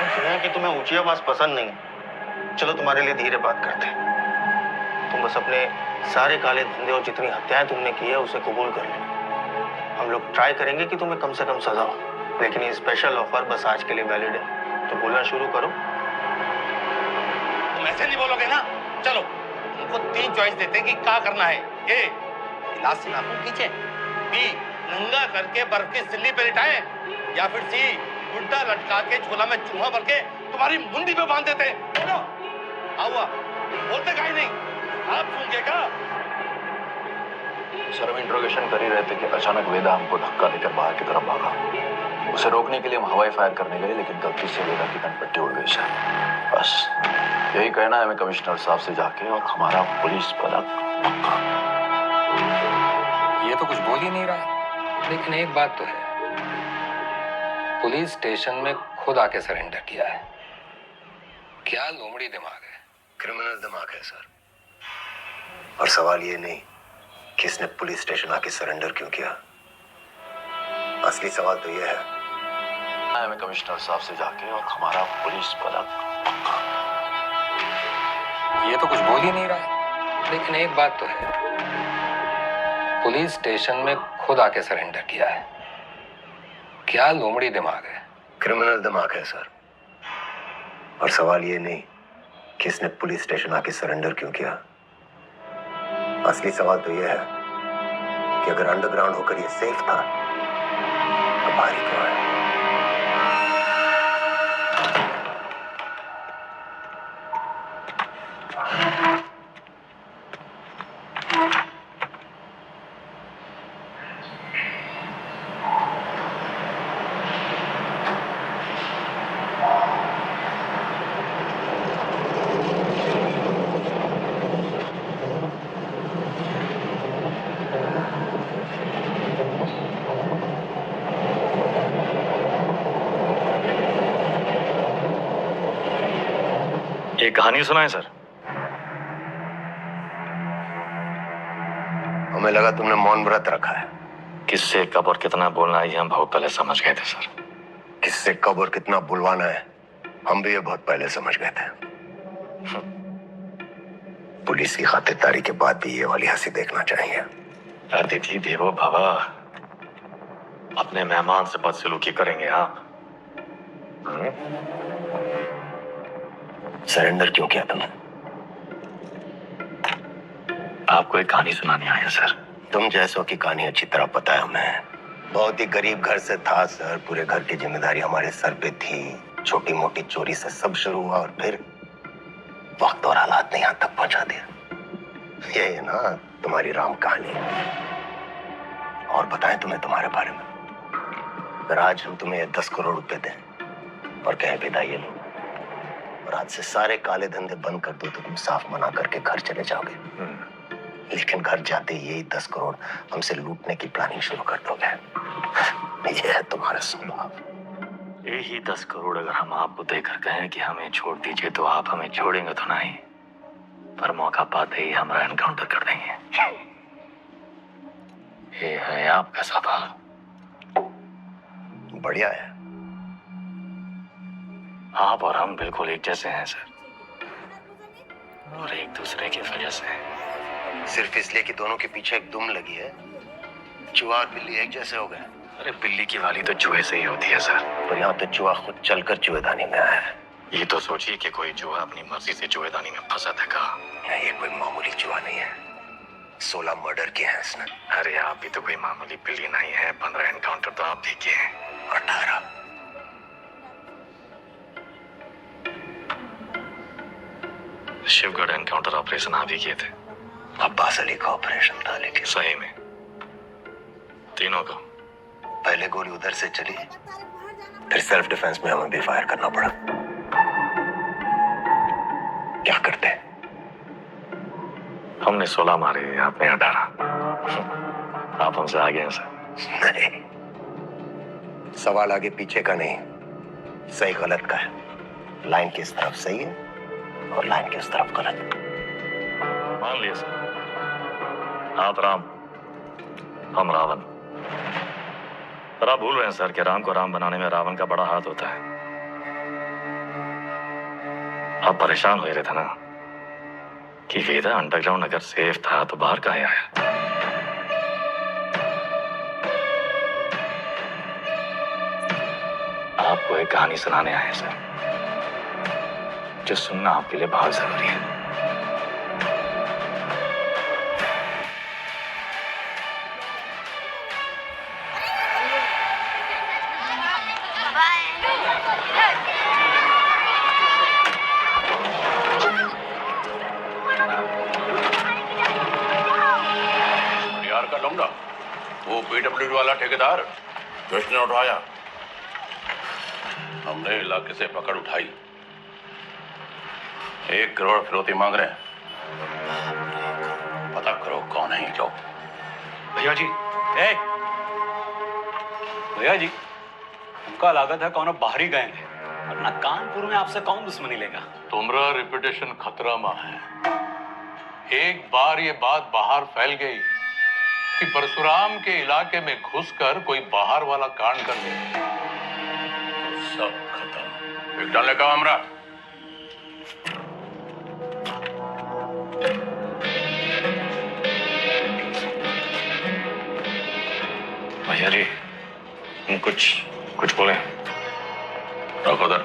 हम सुने हैं कि तुम्हें ऊंची आवाज पसंद नहीं। चलो तुम्हारे लिए धीरे बात करते हैं। तुम बस अपने सारे काले धंधे और जितनी हत्याएं तुमने की है उसे कबूल कर लो। हम लोग ट्राई करेंगे कि तुम्हें कम से कम सजा हो, लेकिन ये स्पेशल ऑफर बस आज के लिए वैलिड है। तो बोलना शुरू करो। तुम ऐसे नहीं बोलोगे ना। चलो तुमको 3 चॉइस देते हैं कि क्या करना है। ए, गिलास से नाखून खींचे, बी, नंगा करके बर्फ की सिल्ली पे लिटाए, या फिर सी, गुड्डा लटका के झोला में चूहा भर के तुम्हारी मुंडी पे बांध देते हैं। बोलो हुआ, बोलते काहे नहीं? आप सूंघे का? सर हम इंट्रोगेशन कर ही रहे थे कि अचानक वेदा हमको धक्का देकर बाहर की तरफ भागा। उसे रोकने के लिए हम हवाई फायर करने गए, लेकिन गलती से वेदा की कनपट्टी उड़ गई सर। बस यही कहना है हमें कमिश्नर साहब से जाके, और हमारा पुलिस पदक पक्का। ये तो कुछ बोल ही नहीं रहा, लेकिन एक बात तो है, पुलिस स्टेशन में खुद आके सरेंडर किया है। क्या लोमड़ी दिमाग है। क्रिमिनल दिमाग है सर। और सवाल ये नहीं कि इसने पुलिस स्टेशन आके सरेंडर क्यों किया, असली सवाल तो ये है हमें कमिश्नर साहब से जाके, और हमारा पुलिस पदक पक्का। ये तो कुछ बोल ही नहीं रहा, लेकिन एक बात तो है, पुलिस स्टेशन में खुद आके सरेंडर किया है। क्या लोमड़ी दिमाग है। क्रिमिनल दिमाग है सर। और सवाल ये नहीं कि इसने पुलिस स्टेशन आके सरेंडर क्यों किया, असली सवाल तो ये है कि अगर अंडरग्राउंड होकर ये सेफ था तो बाहर ही क्यों आया। ये कहानी सुनाए सर। हमें लगा तुमने मौन व्रत रखा है। किससे कब और कितना बोलना है ये हम बहुत पहले समझ गए थे सर। किससे कब और कितना बुलवाना है हम भी ये बहुत पहले समझ गए थे। पुलिस की खातिरदारी के बाद भी ये वाली हंसी देखना चाहिए। अतिथि देवो भव, अपने मेहमान से बदसलूकी करेंगे आप। सरेंडर क्यों किया तुमने? आपको एक कहानी सुनाने आए हैं सर। तुम जैसों की कहानी अच्छी तरह पता है हमें। बहुत ही गरीब घर से था सर। पूरे घर की जिम्मेदारी हमारे सर पे थी। छोटी मोटी चोरी से सब शुरू हुआ और फिर वक्त और हालात ने यहाँ तक पहुंचा दिया। ये है ना तुम्हारी राम कहानी। और बताएं तुम्हें तुम्हारे बारे में। अगर आज हम तुम्हें 10 करोड़ रुपए दें और कहें विदा ये लो और आज से सारे काले धंधे बंद कर दो तो तुम साफ मना करके घर चले जाओगे। लेकिन घर जाते यही 10 करोड़ हमसे लूटने की प्लानिंग शुरू कर दोगे। ये है तुम्हारा स्वभाव। यही 10 करोड़ अगर हम आपको देकर कहें कि हमें छोड़ दीजिए तो आप हमें छोड़ेंगे तो नहीं, पर मौका पाते ही हमारा एनकाउंटर कर देंगे। ये है आपका स्वभाव। बढ़िया है। आप और हम बिल्कुल एक जैसे हैं सर, और एक दूसरे की वजह से। सिर्फ इसलिए कि दोनों के पीछे एक दुम लगी है, चूहा और बिल्ली एक जैसे हो गए। अरे बिल्ली की वाली तो चूहे से ही होती है सर। पर यहाँ तो चूहा खुद चलकर चूहेदानी में आया है। ये तो सोचिए कि कोई चूहा अपनी मर्जी से चूहेदानी में फंसा था का। ये कोई मामूली चूहा नहीं है। 16 मर्डर किए हैं इसने। अरे आप भी तो कोई मामूली बिल्ली नहीं है। 15 एनकाउंटर तो आप भी किए हैं। 18। शिवगढ़ एनकाउंटर ऑपरेशन आप ही किए थे। अब्बास अली का ऑपरेशन था, लेकिन सही में तीनों को। पहले गोली उधर से चली, फिर सेल्फ डिफेंस में हमें भी फायर करना पड़ा। क्या करते? हमने 16 मारे, आपने 18। आप हमसे आगे हैं सर। नहीं, सवाल आगे पीछे का नहीं, सही गलत का है। लाइन किस तरफ सही है और लाइन किस तरफ गलत। मान लिया सर, आप राम, हम रावण। पर आप भूल रहे हैं सर कि राम को राम बनाने में रावण का बड़ा हाथ होता है। आप परेशान हो रहे थे ना कि वेदा अंडरग्राउंड अगर सेफ था तो बाहर काहे आया? आपको एक कहानी सुनाने आए सर, जो सुनना आपके लिए बहुत जरूरी है। यार का लौंडा, वो पीडब्ल्यूडी वाला ठेकेदार किसने उठाया? हमने इलाके से पकड़ उठाई। 1 करोड़ फिरौती मांग रहे हैं। पता करो कौन है ये लोग। भैया जी, भैया जी, हमका लागत है कौन बाहरी गए हैं, वरना कानपुर में आपसे कौन दुश्मनी लेगा। तुम्हारा रेपुटेशन खतरा में है। एक बार ये बात बाहर फैल गई कि परशुराम के इलाके में घुसकर कोई बाहर वाला कांड कर दे, तो सब खत्म। एक डाले का हमरा। भैया जी, हम कुछ बोले? रखो उधर।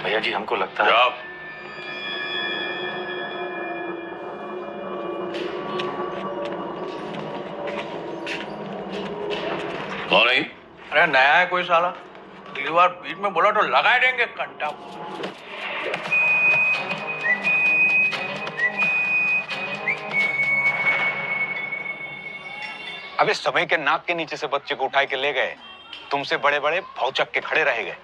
भैया जी, हमको लगता है जाओ। कौन है? अरे नया है कोई साला, अगली बार बीच में बोला तो लगा देंगे कंटा। अबे समय के नाक के नीचे से बच्चे को उठाए के ले गए, तुमसे बड़े बड़े भौचक के खड़े रह गए।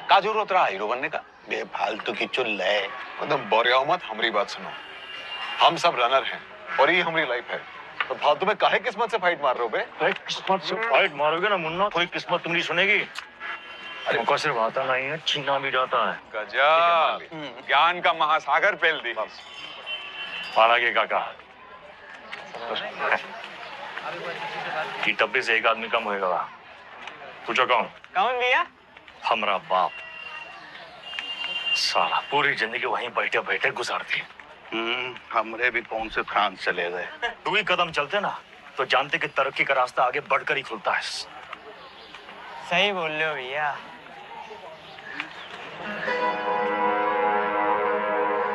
का जरूरत रहा हीरो बनने का? बेफालतू की चुल है। एकदम बोरियाओ मत, हमारी बात सुनो। हम सब रनर हैं और ये हमारी लाइफ है, तो फालतू में काहे किस्मत से फाइट मार रहे हो बे? किस्मत से फाइट मारोगे ना मुन्ना, कोई किस्मत तुम्हारी सुनेगी। हमको सिर्फ आता नहीं है, छीना भी जाता है। गजब, ज्ञान का महासागर फैल दी। हालांकि काका की टप्पी से एक आदमी कम होएगा। पूछो कौन? कौन भैया? हमरा बाप। साला पूरी जिंदगी वहीं बैठे बैठे गुजारती। हमरे भी कौन से फ्रांस चले गए। 2 ही कदम चलते ना तो जानते कि तरक्की का रास्ता आगे बढ़कर ही खुलता है। सही बोल रहे हो भैया।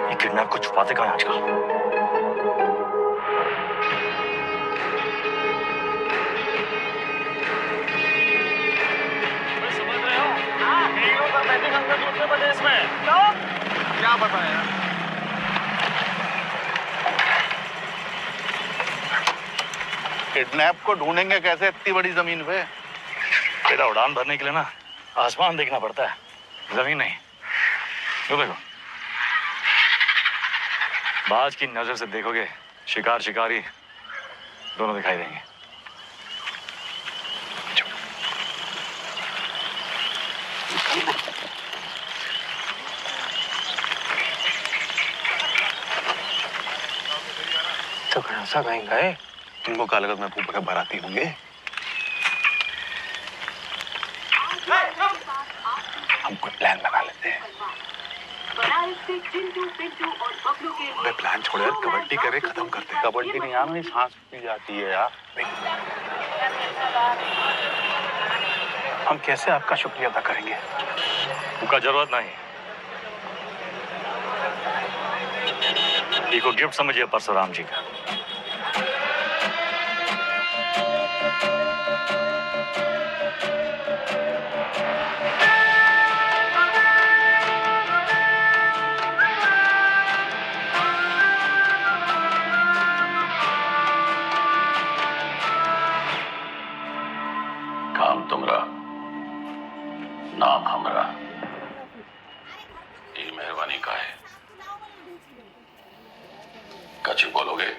ये किडनैप को छुपाते कहाँ हैं आजकल? क्या बताया? किडनैप को ढूंढेंगे कैसे इतनी बड़ी जमीन पे? तेरा उड़ान भरने के लिए ना आसमान देखना पड़ता है, जमीन नहीं। तो देखो, बाज की नजर से देखोगे शिकार शिकारी दोनों दिखाई देंगे। तो ऐसा कहीं गए? तुमको क्या लगत मैं फूफा के बाराती होंगे? हम कोई प्लान बना लेते हैं। अबे प्लान छोड़ो यार, कबड्डी करे खत्म करते हैं। कबड्डी नहीं यार, मेरी सांस पी जाती है यार। हम कैसे आपका शुक्रिया अदा करेंगे? उनका जरूरत नहीं। ये को गिफ्ट समझिए परशुराम जी का। काम तुमरा, नाम हमरा। ये मेहरबानी का है। कछु बोलोगे?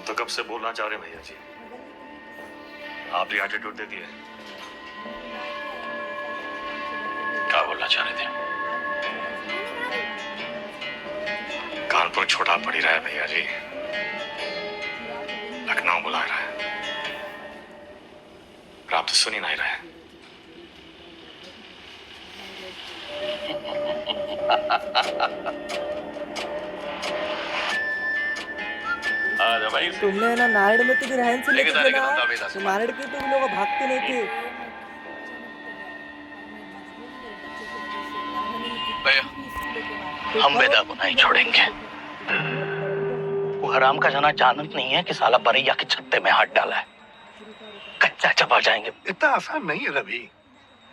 तो कब से बोलना चाह रहे भैया जी, आप भी एटीट्यूड दे दिए। क्या बोलना चाह रहे थे? कानपुर छोटा पड़ ही रहा है भैया जी, लखनऊ बुला रहा है, पर आप तो सुन ही नहीं रहे। भाई तुमने है ना नारड़ में तो भी रहन से लेके लेके जाने ना, का धंधा बेदा तो से। नारड़ के तो भी लोग भागते नहीं थे। हम बेदा को नहीं छोड़ेंगे। वो हराम का जना जानत नहीं है कि साला बरैया के छत्ते में हाथ डाला है। कच्चा चबा जाएंगे। इतना आसान नहीं है रवि।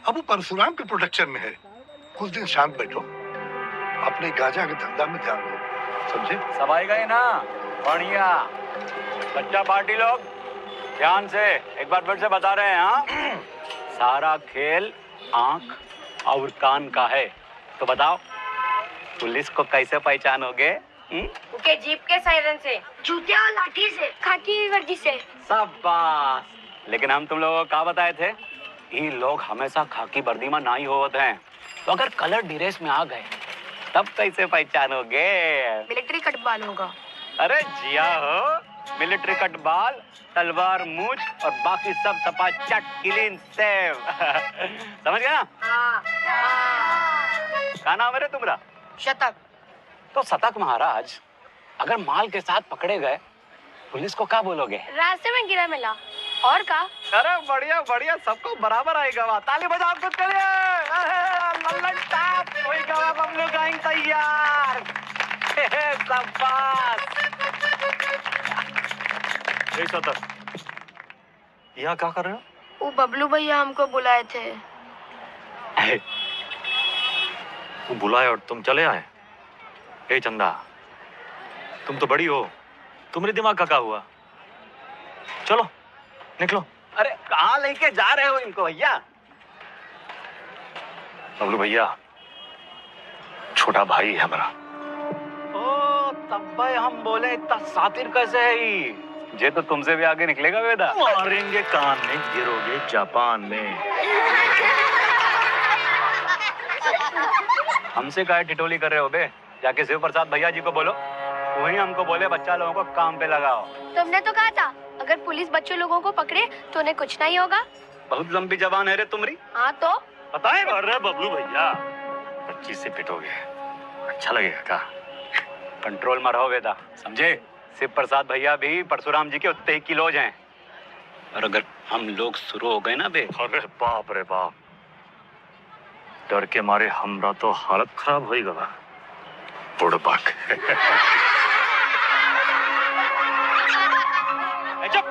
अब वो परशुराम के प्रोटेक्शन में है। कुछ दिन शांत बैठो, अपने गांजा के धंधा में ध्यान दो, समझे? सब आई गए ना? बढ़िया। बच्चा पार्टी लोग ध्यान से एक बार फिर से बता रहे हैं, हाँ? सारा खेल आंख और कान का है। तो बताओ पुलिस को कैसे पहचानोगे? उनके जीप के सायरन से, जूते और लाठी से, खाकी वर्दी से। शाबाश। लेकिन हम तुम लोगों को क्या बताए थे? ये लोग हमेशा खाकी वर्दी में नहीं होते हैं। तो अगर कलर ड्रेस में आ गए तब कैसे पहचानोगे? मिलिट्री कटबाल होगा। अरे जिया हो, मिलिट्री कटबाल, तलवार मूछ और बाकी सब चपाचट क्लीन सेव। समझ गया ना? क्या नाम है रे तुम्हारा? शतक। तो शतक महाराज, अगर माल के साथ पकड़े गए पुलिस को क्या बोलोगे? रास्ते में गिरा मिला। और का? अरे बढ़िया बढ़िया, सबको बराबर आएगा। ताली बजाओ कुछ के लिए। लल्लन टॉप कोई गवा बबलू गाइंग तैयार। शाबाश। ए शतक, यहाँ क्या कर रहे हो? वो बबलू भैया हमको बुलाए थे। तुम बुलाए और तुम चले आए? ए चंदा, तुम तो बड़ी हो, तुम्हारे दिमाग का क्या हुआ? चलो निकलो। अरे कहाँ लेके जा रहे हो इनको भैया? बबलू भैया छोटा भाई है हमारा। ओ तब भाई हम बोले इतना सातिर कैसे है ये? जे तो तुमसे भी आगे निकलेगा वेदा। मारेंगे कान में, गिरोगे जापान में। हमसे काहे टिटोली कर रहे हो बे? जाके शिव प्रसाद भैया जी को बोलो, वही हमको बोले बच्चा लोगों को काम पे लगाओ। तुमने तो कहा था अगर पुलिस बच्चों लोगों को पकड़े तो उन्हें कुछ नहीं होगा। बहुत लंबी जबान है रे तुम्हारी। हाँ तो पता है? अरे बबलू भैया, 25 से पिटोगे, अच्छा लगेगा क्या? कंट्रोल में रहो वेदा, समझे? शिव प्रसाद भैया भी परशुराम जी के उतने ही किलोज हैं। और अगर हम लोग शुरू हो गए ना बे, अरे बाप रे बाप, डर के मारे हमरा तो हालत खराब हो गवा। बुड़बक। चुप।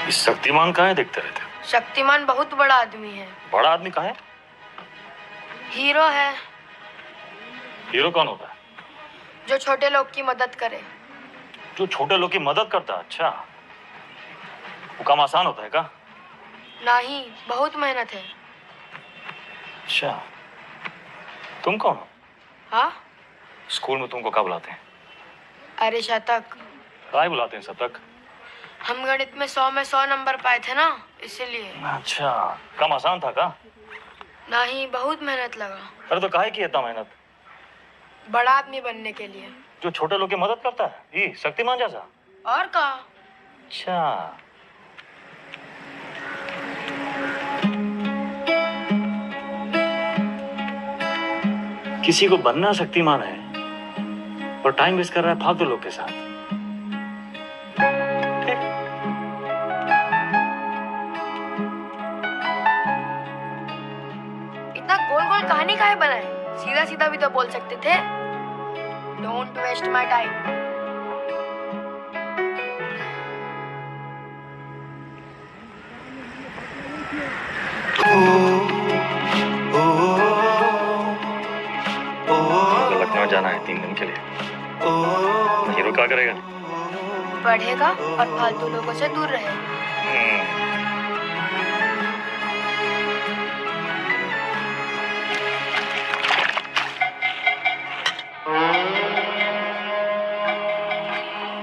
इस शक्तिमान कहाँ है देखते रहते? शक्तिमान बहुत बड़ा आदमी है। बड़ा आदमी कहाँ है? हीरो है हीरो कौन होता है? जो छोटे लोग की मदद करे। जो छोटे लोग की मदद करता है? अच्छा, वो काम आसान होता है का? नहीं, बहुत मेहनत है। अच्छा, तुम कौन हो? हाँ? स्कूल में तुमको क्या बुलाते हैं? अरे शतक। काय बुलाते हैं शतक? हम गणित में 100 में 100 नंबर पाए थे ना, इसीलिए। अच्छा, काम आसान था का? नहीं, बहुत मेहनत लगा। अरे तो काहे की इतना मेहनत? बड़ा आदमी बनने के लिए। जो छोटे लोग की मदद करता है, ये शक्तिमान जैसा? और का? अच्छा, किसी को बनना शक्तिमान है और टाइम वेस्ट कर रहा है फालतू लोग के साथ। ठीक। इतना गोल गोल कहानी काहे बनाए? सीधा सीधा भी तो बोल सकते थे। Don't waste my time. Lucknow जाना है 3 दिन के लिए। हीरो क्या करेगा? पढ़ेगा और फालतू लोगों से दूर रहेगा।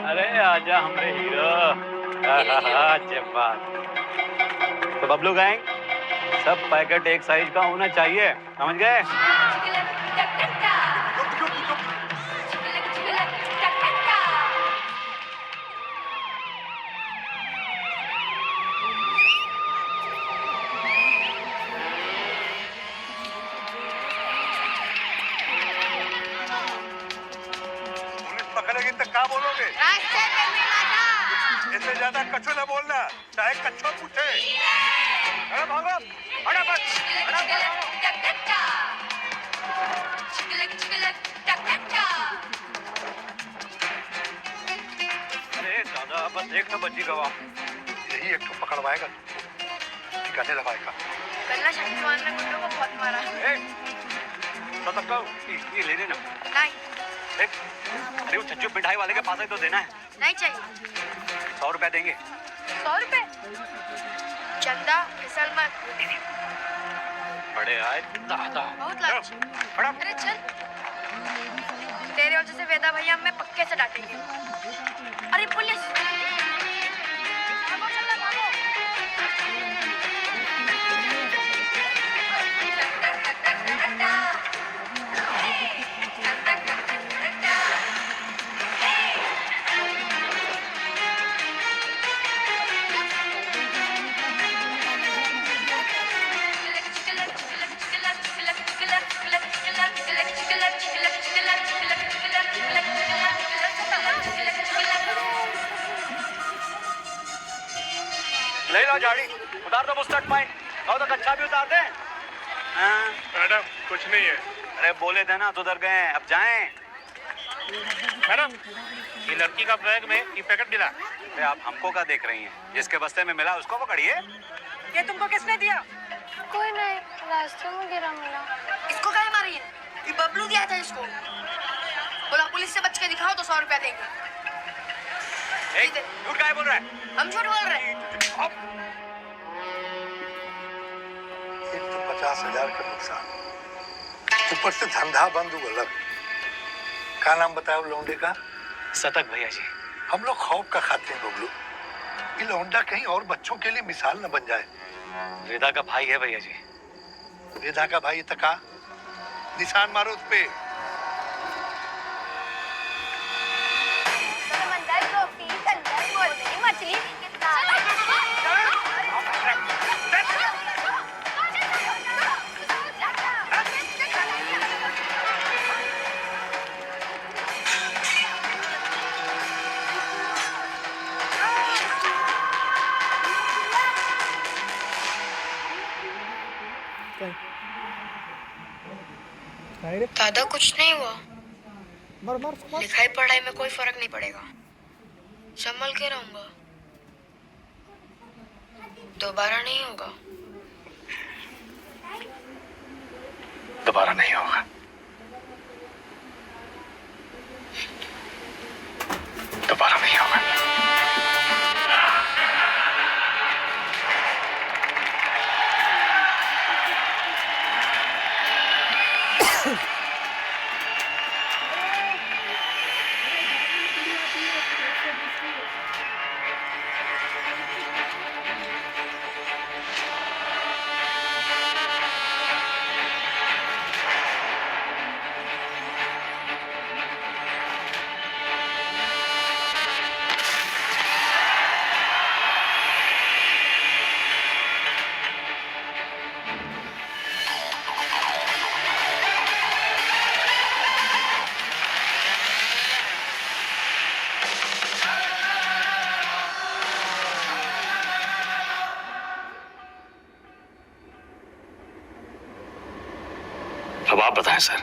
अरे आजा हमरे हीरो। बात। तो बबलू गैंग, सब पैकेट एक साइज का होना चाहिए, समझ गए? पकड़ेगी तो क्या बोलोगे? इससे ज्यादा कछु न बोलना, चाहे कच्छो पूछे। अरे भागो, फटाफट, अरे दादा बस एक तो बच्ची गवा। यही एक तो पकड़वाएगा, ठिकाने लगाएगा। गन्ना शक्तिमान ने गुड्डू को बहुत मारा। ये लेने ना। नहीं। अरे वो छज्जू मिठाई वाले के पास ही तो देना है। नहीं चाहिए। 100 रुपया देंगे। 100 रुपए? चंदा फिसल मत। बड़े आए दादा। बहुत लालच। अरे चल। तेरे वजह से वेदा भैया हमें पक्के से डांटेंगे। अरे पुलिस। भागो चल भागो। ले लो झाड़ी, उतार दो मुस्टर्ड पाइन। और तो कच्चा भी उतार दें। मैडम कुछ नहीं है। अरे बोले थे ना सुधर गए, अब जाएं। मैडम, ये लड़की का बैग में ये पैकेट मिला। अरे आप हमको क्या देख रही हैं? जिसके बस्ते में मिला उसको पकड़िए। ये तुमको किसने दिया? कोई नहीं, रास्ते में गिरा मिला। इसको काहे मारी है? ये बबलू दिया था इसको। बोला पुलिस से बच के दिखाओ तो 100 रुपया देंगे। झूठ काहे बोल रहा है? हम झूठ बोल रहे हैं। एक तो 50,000 का नुकसान, ऊपर से धंधा बंद हुआ अलग। क्या नाम बताया लौंडे का? सतक भैया जी। हम लोग खौफ का खाते हैं बबलू, ये लौंडा कहीं और बच्चों के लिए मिसाल न बन जाए। वेदा का भाई है भैया जी। वेदा का भाई तका निशान मारो उस पे। मछली दादा कुछ नहीं हुआ। लिखाई पढ़ाई में कोई फर्क नहीं पड़ेगा। संभल के रहूंगा, दोबारा नहीं होगा। दोबारा नहीं होगा। दोबारा नहीं होगा। अब आप बताएं सर,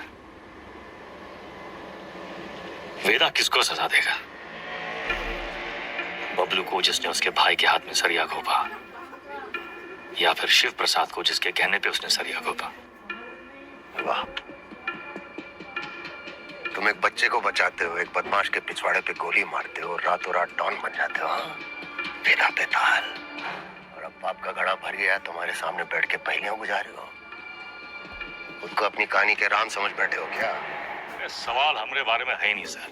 वेदा किसको सजा देगा? बबलू को जिसने उसके भाई के हाथ में सरिया घोंपा, या फिर शिव प्रसाद को जिसके कहने पे उसने सरिया घोंपा? वाह, तुम एक बच्चे को बचाते हो, एक बदमाश के पिछवाड़े पे गोली मारते हो, रातों रात डॉन बन जाते हो। बेटा बेताल, और अब पाप का घड़ा भर गया, तुम्हारे सामने बैठ के पहेलियां बुझा रहे हो। खुद को अपनी कहानी के राम समझ बैठे हो क्या? सवाल हमारे बारे में है ही नहीं सर,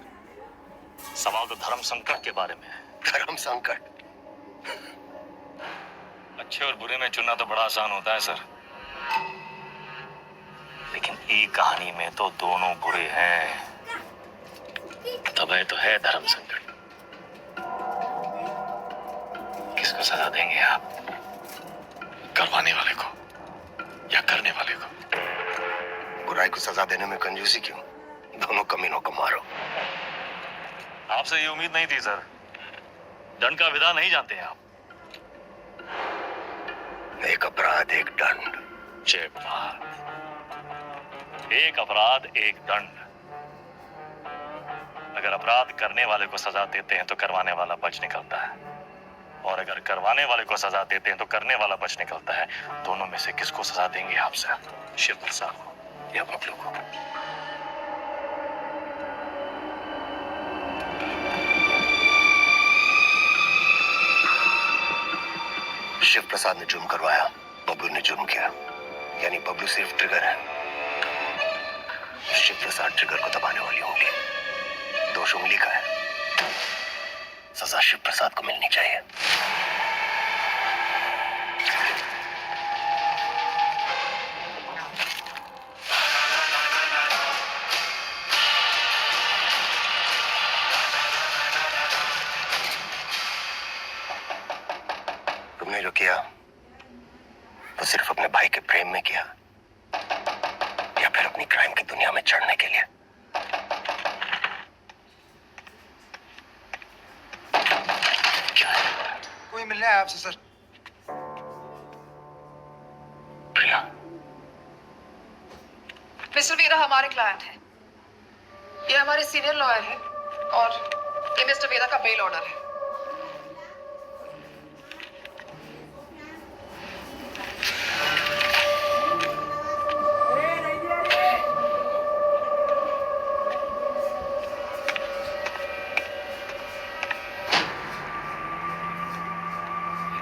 सवाल तो धर्म संकट के बारे में है। धर्म संकट? अच्छे और बुरे में चुनना तो बड़ा आसान होता है सर, लेकिन एक कहानी में तो दोनों बुरे हैं, तब तो है धर्म संकट। किसको सजा देंगे आप? करवाने वाले को या करने वाले को? बुराई को सजा देने में कंजूसी क्यों? दोनों कमीनों को मारो। आपसे ये उम्मीद नहीं थी सर। दंड का विधान नहीं जानते हैं आप। एक अपराध एक दंड। जय भारत। एक अपराध एक दंड। अगर अपराध करने वाले को सजा देते हैं तो करवाने वाला बच निकलता है, और अगर करवाने वाले को सजा देते हैं तो करने वाला बच निकलता है। दोनों में से किसको सजा देंगे आपसे? शिव प्रसाद को या बबलू को? शिव प्रसाद ने जुर्म करवाया, बबलू ने जुर्म किया। यानी बबलू सिर्फ ट्रिगर है, शिव प्रसाद ट्रिगर को दबाने वाली उंगली। दोष उंगली का है, सजा शिव प्रसाद को मिलनी चाहिए। तुमने जो किया वो सिर्फ अपने भाई के प्रेम में किया, या फिर अपनी क्राइम की दुनिया में चढ़ने के लिए? क्या है? कोई मिलने आया आपसे सर। प्रिया, मिस्टर वेदा हमारे क्लाइंट हैं। ये हमारे सीनियर लॉयर हैं और ये मिस्टर वेदा का बेल ऑर्डर है।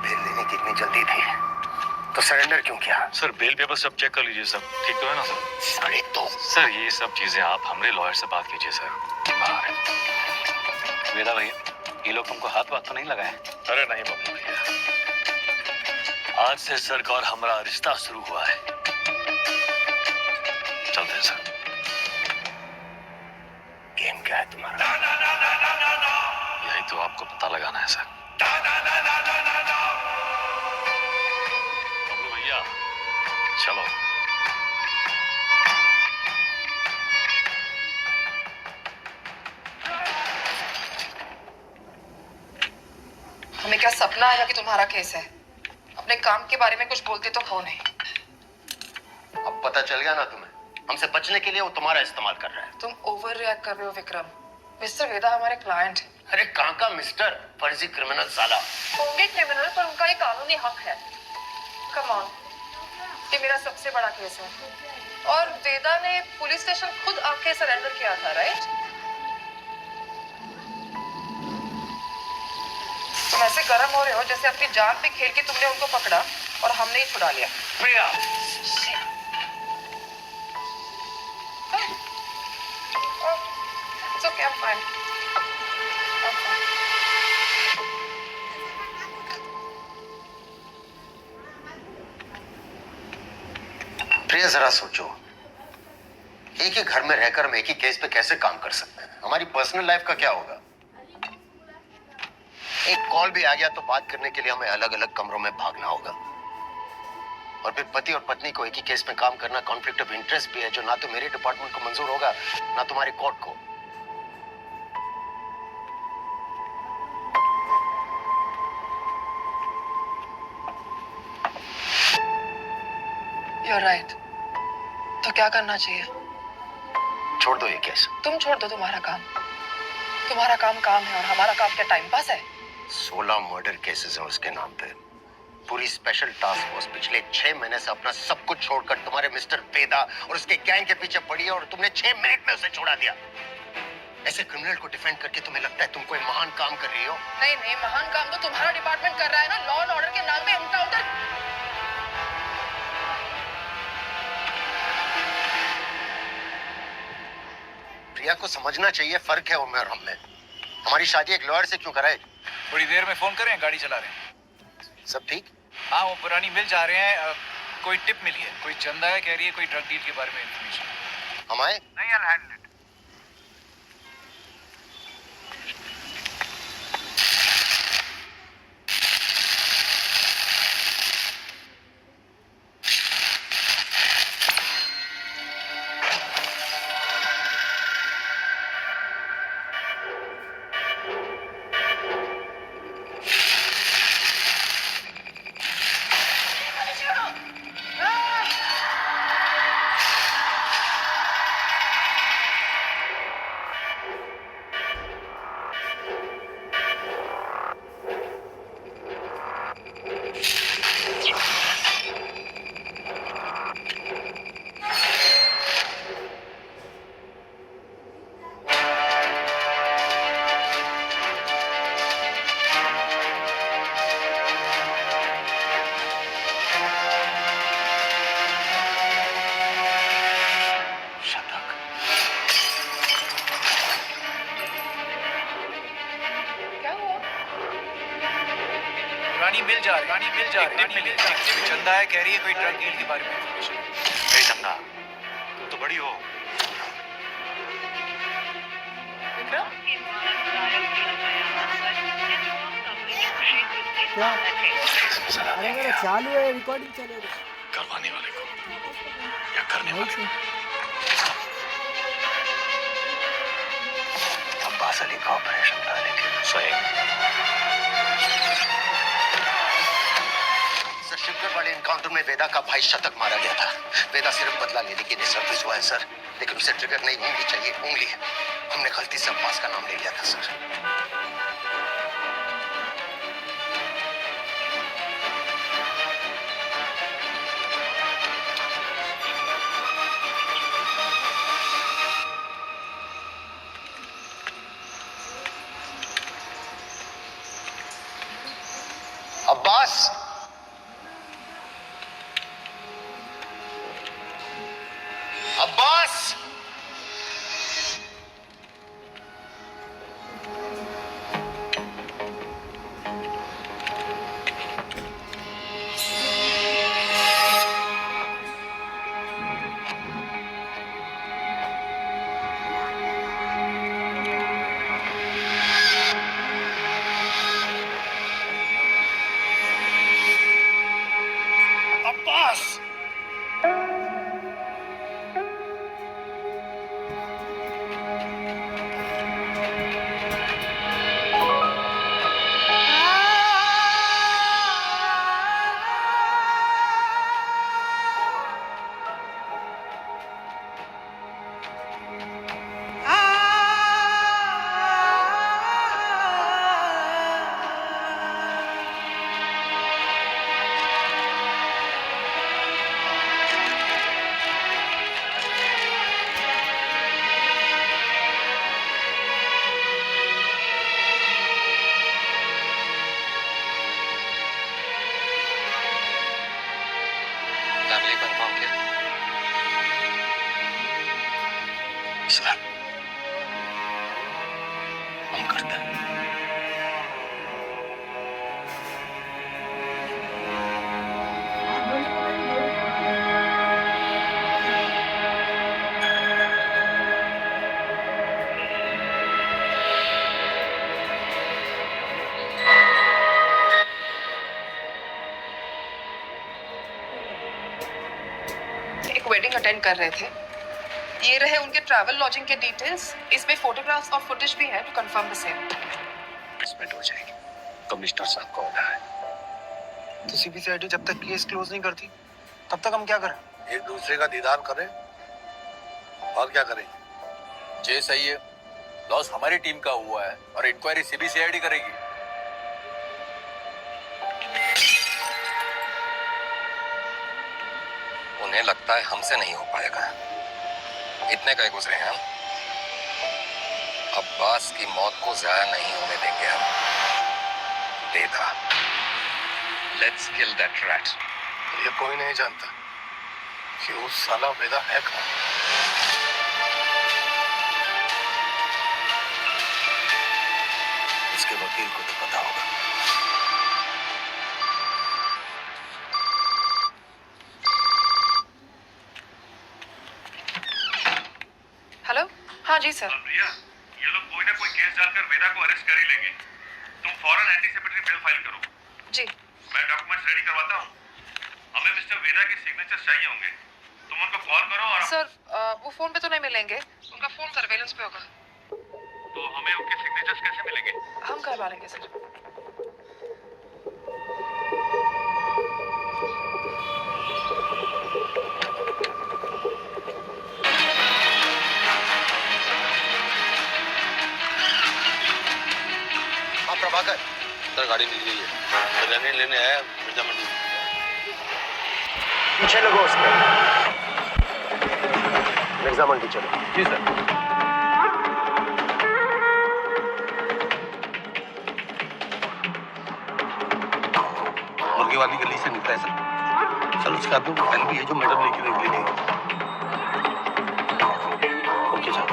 बेल देने की इतनी जल्दी थी तो सरेंडर क्यों किया? सर बेल पेपर सब चेक कर लीजिए, सब ठीक तो है ना सर? साढ़े दो। सर ये सब चीजें आप हमारे लॉयर से बात कीजिए सर। बाहर वेदा भैया, ये लोग तुमको हाथ तो नहीं लगाए? अरे नहीं बबलू भैया, आज से सर का और हमारा रिश्ता शुरू हुआ है। चलते हैं सर। गेम क्या है तुम्हारा? यही तो आपको पता लगाना है सर। बबलू भैया चलो। हमें क्या सपना है कि तुम्हारा केस है? अपने काम के बारे में कुछ बोलते तो हो नहीं। अब पता चल गया ना तुम्हें, हमसे बचने के लिए वो तुम्हारा इस्तेमाल कर रहा है। तुम ओवर रिएक्ट कर रहे हो विक्रम। मिस्टर वेदा हमारे क्लाइंट हैं। अरे कहाँ का मिस्टर, फर्जी क्रिमिनल साला। होंगे क्रिमिनल पर उनका ये कानूनी हक है। कम ऑन, ये मेरा सबसे बड़ा केस है और वेदा ने पुलिस स्टेशन खुद आके सरेंडर किया था, राइट? तुम ऐसे गर्म हो रहे हो जैसे अपनी जान पे खेल के तुमने उनको पकड़ा और हमने ही छुड़ा लिया। प्रिया, It's okay, I'm fine. I'm fine. प्रिया जरा सोचो, एक ही घर में रहकर हम एक ही केस पे कैसे काम कर सकते हैं? हमारी पर्सनल लाइफ का क्या होगा? एक कॉल भी आ गया तो बात करने के लिए हमें अलग अलग कमरों में भागना होगा। और फिर पति और पत्नी को एक ही केस में काम करना कॉन्फ्लिक्ट ऑफ इंटरेस्ट भी है, जो ना तो मेरे डिपार्टमेंट को मंजूर होगा ना तुम्हारे कोर्ट को। You're right. तो क्या करना चाहिए? छोड़ दो ये केस। तुम छोड़ दो तुम्हारा काम। तुम्हारा काम काम है और हमारा काम क्या टाइम पास है? 16 मर्डर केसेस हैं उसके नाम पे। पूरी स्पेशल टास्क फोर्स पिछले 6 महीने से अपना सब कुछ छोड़कर तुम्हारे मिस्टर वेदा और उसके गैंग के पीछे पड़ी है और तुमने 6 मिनट में उसे छोड़ा दिया। ऐसे क्रिमिनल को डिफेंड करके तुम्हें लगता है तुम कोई महान काम कर रही हो? नहीं नहीं, महान काम तो तुम्हारा डिपार्टमेंट कर रहा है ना। लॉ एंड ऑर्डर के नाम पे एनकाउंटर। प्रिया को समझना चाहिए, फर्क है उम्र और हम में। हमारी शादी एक लॉयर से क्यों कराए? थोड़ी देर में फोन करें, गाड़ी चला रहे हैं। सब ठीक? हाँ, वो पुरानी मिल जा रहे हैं। कोई टिप मिली है, कोई चंदा है, कह रही है कोई ड्रग डील के बारे में इन्फॉर्मेशन। हम आए? नहीं, I'll handle it. रानी मिल जा रही चंदा है, कह रही है कोई ड्रग डील के बारे में इंफॉर्मेशन। ए चंदा, तुम तो बड़ी हो। क्या? अरे मेरा चालू है, रिकॉर्डिंग चलेगा। करवाने वाले को या करने वाले को? अब्बास अली का ऑपरेशन था, लेकिन सही। सर, शिवगढ़ वाले इनकाउंटर में वेदा का भाई शतक मारा गया था। वेदा सिर्फ बदला लेने के लिए सर्विस हुआ है सर, लेकिन उसे ट्रिगर नहीं उंगली चाहिए, उंगली। हमने गलती से अब्बास का नाम ले लिया था sir. Abbas, Abbas, Abbas. Family confirm किया? सर, हम करते हैं। एक वेडिंग अटेंड कर रहे थे। ये रहे उनके ट्रैवल लॉजिंग के डिटेल्स। इसमें फोटोग्राफ्स और फुटेज भी है to confirm the same. Placement हो जाएगी। कमिश्नर साहब का ऑर्डर है। तो सीबीसीआईडी जब तक केस क्लोज नहीं करती तब तक हम क्या करें? एक दूसरे का दीदार करें और क्या करें? जे सही है, लॉस हमारी टीम का हुआ है और इंक्वायरी सीबीसीआईडी करेगी। उन्हें लगता है हमसे नहीं हो पाएगा, इतने कई गुजरे हैं हम। अब्बास की मौत को जाया नहीं होने देंगे हम। वेदा, लेट्स किल दैट रैट। ये कोई नहीं जानता कि उस साला वेदा है कौन। उसके वकील को तो पता होगा। हेलो, हाँ जी सर। प्रिया, ये लोग कोई ना कोई केस डालकर वेदा को अरेस्ट कर ही लेंगे। तुम फौरन एंटीसिपेटरी बेल फाइल करो। जी। मैं डॉक्यूमेंट्स रेडी करवाता हूँ। हमें मिस्टर वेदा के सिग्नेचर्स चाहिए होंगे। तुम उनको कॉल करो और सर, वो फोन पे तो नहीं मिलेंगे, उनका फोन सर्वेलेंस पे होगा। तो हमें उनके सिग्नेचर्स कैसे मिलेंगे? हम करवा लेंगे सर। हाँ प्रभाकर, सर गाड़ी मिल गई है। रहने लेने आया मिर्जा मंडी। पीछे लगो उसके। मिर्जा मंडी चलो। जी सर। मुर्गी वाली गली से निकला है सर। सर उसका आदमी मोबाइल भी है जो मैडम लेके निकली थी। Okay sir.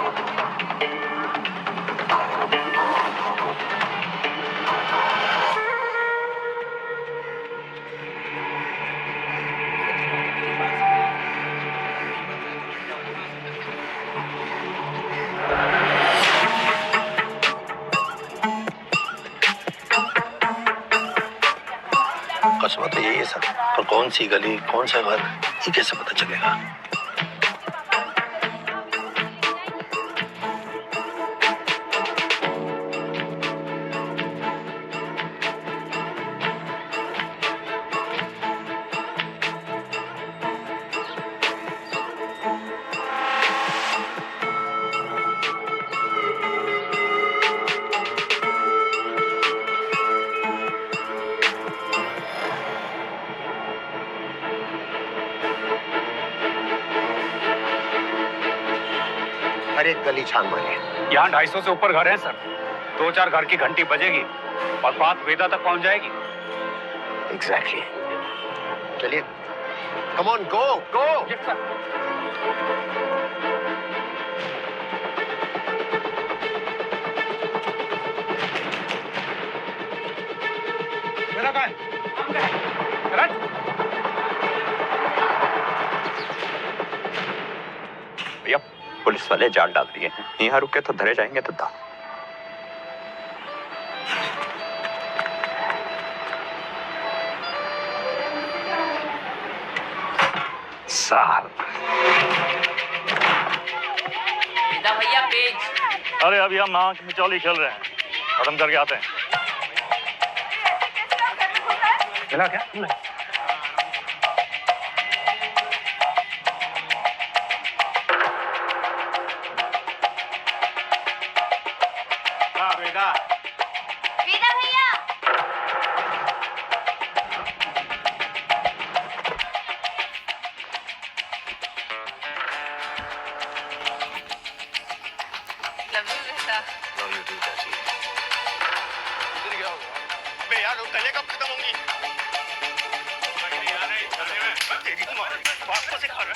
कसम तो यही है सर, पर कौन सी गली कौन सा घर ये कैसे पता चलेगा? हर एक गली छान मारिए। यहाँ 250 से ऊपर घर हैं सर। 2-4 घर की घंटी बजेगी और बात वेदा तक पहुंच जाएगी। एग्जैक्टली। चलिए, कम ऑन, गो गो। मेरा कहाँ है? भैया पुलिस वाले जाल डाल दिए हैं, यहाँ रुके तो धरे जाएंगे तो साल भैया पेज। अरे अभी हम माँ की मिचौली खेल रहे हैं, खत्म करके आते हैं। मिला क्या? हाँ बेटा। वेदा भैया। Love you Veda. Love you too चाची। बे यार कल कब खत्म होंगी? तेरी तुम्हारी बात को सिखा रहा है।